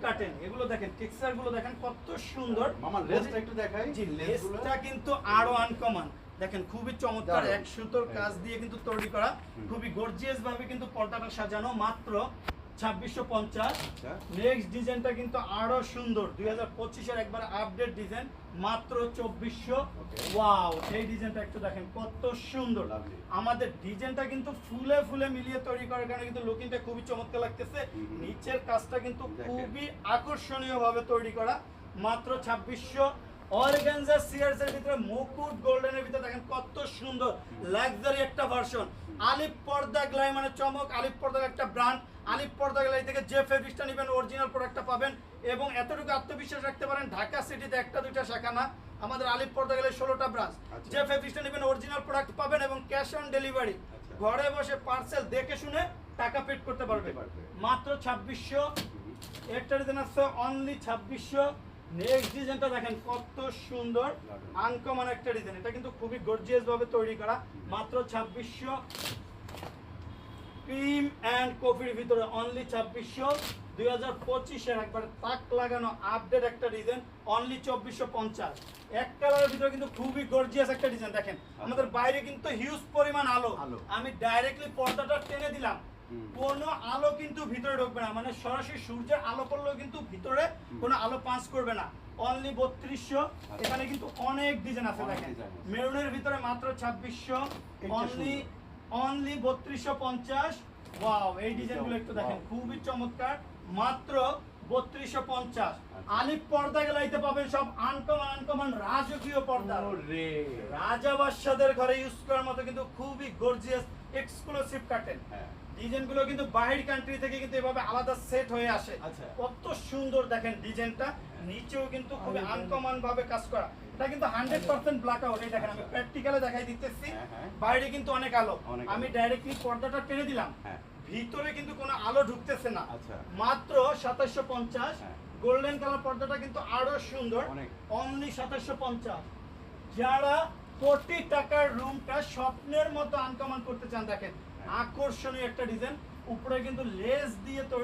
কাটেন, এগুলো দেখেন টেক্সচার গুলো দেখেন কত সুন্দর। মামা লেসটা একটু দেখাই। জি, লেসটা কিন্তু আরো আনকমন, দেখেন খুবই চমৎকার, এক সুতোর কাজ দিয়ে কিন্তু তৈরি করা, খুবই গর্জিয়াস ভাবে কিন্তু পর্দাটা সাজানো। মাত্র 2650। নেক্সট ডিজাইনটা কিন্তু আরো সুন্দর, 2025 এর একবার আপডেট ডিজাইন, মাত্র 2400। ওয়াও, এই ডিজাইনটা একটু দেখেন কত সুন্দর। আমাদের ডিজাইনটা কিন্তু ফুলে ফুলে মিলিয়ে তৈরি করার কারণে কিন্তু লুকিংটা খুবই চমৎকার লাগতেছে। নিচের কাজটা কিন্তু খুবই আকর্ষণীয় ভাবে তৈরি করা, মাত্র 2600। অর্গানজা সিয়ার্স এর ভিতরে মুকুট গোল্ডেনের ভিতরে দেখেন কত সুন্দর লাক্সারি একটা ভার্সন। আলিফ পর্দা গ্লাই মানে চমক, আলিফ পর্দার একটা ব্র্যান্ড। আলিফ পর্দা গ্লাই থেকে যে ফেব্রিক্সটা নেবেন অরিজিনাল প্রোডাক্টটা পাবেন, এবং এতটুকু আত্মবিশ্বাস রাখতে পারেন ঢাকা সিটিতে একটা দুইটা শাখা না, আমাদের আলিফ পর্দা গ্লাই 16টা ব্রাঞ্চ। যে ফেব্রিক্সটা নেবেন অরিজিনাল প্রোডাক্ট পাবেন, এবং ক্যাশ অন ডেলিভারি, ঘরে বসে পার্সেল দেখে শুনে টাকা পেড করতে পারবে, মাত্র 2600। একটা ডিজাইন আছে অনলি 2600। নেক্সট ডিজাইনটা দেখেন কত সুন্দর আনকমন একটা ডিজাইন, এটা কিন্তু খুবই গর্জিয়াস ভাবে তৈরি করা, মাত্র 2600। ক্রিম এন্ড কফির ভিতরে অনলি 2600। 2025 এর একবার তাক লাগানো আপডেট একটা ডিজাইন, অনলি 2450। এক কালারের ভিতরে কিন্তু খুবই গর্জিয়াস একটা ডিজাইন। দেখেন আমাদের বাইরে কিন্তু হিউজ পরিমাণ আলো, আমি ডাইরেক্টলি পর্দাটা টেনে দিলাম, কোনো আলো কিন্তু ভিতরে ঢুকবে না, মানে সরাসরি সূর্যের আলো পড়লেও কিন্তু ভিতরে কোনো আলো পাস করবে না। অনলি 3200। এখানে কিন্তু অনেক ডিজাইন আছে, দেখেন মেরুনের ভিতরে মাত্র 2600। অনলি 3250। ওয়াও, এই ডিজাইনগুলো একটু দেখেন খুবই চমৎকার, মাত্র 3250। আলিফ পর্দা গেলাইতে পাবেন সব আনকমন রাজকীয় পর্দা, রাজা বাদশাদের ঘরে ইউজ করার মতো কিন্তু খুবই গর্জিয়াস এক্সক্লুসিভ কাটেন। ডিজাইনগুলো কিন্তু বাহির কান্ট্রি থেকে কিন্তু এভাবে আলাদা সেট হয়ে আসে, কত সুন্দর দেখেন ডিজাইনটা, নিচেও কিন্তু খুবই আনকমন ভাবে কাজ করা। এটা কিন্তু 100% ব্ল্যাক আউট, এই দেখেন আমি প্র্যাকটিক্যালে দেখাই দিতেছি, বাইরে কিন্তু অনেক আলো, আমি ডাইরেক্টলি পর্দাটা টেনে দিলাম, ভিতরে কিন্তু কোনো আলো ঢুকতেছে না, মাত্র 2750। গোল্ডেন কালার পর্দাটা কিন্তু আরো সুন্দর, অনলি 2750। যারা কোটি টাকার রুমটা স্বপ্নের মতো আনকমন করতে চান, দেখেন আকর্ষণীয় একটা ডিজাইন, উপরে কিন্তু লেস দিয়ে তৈরি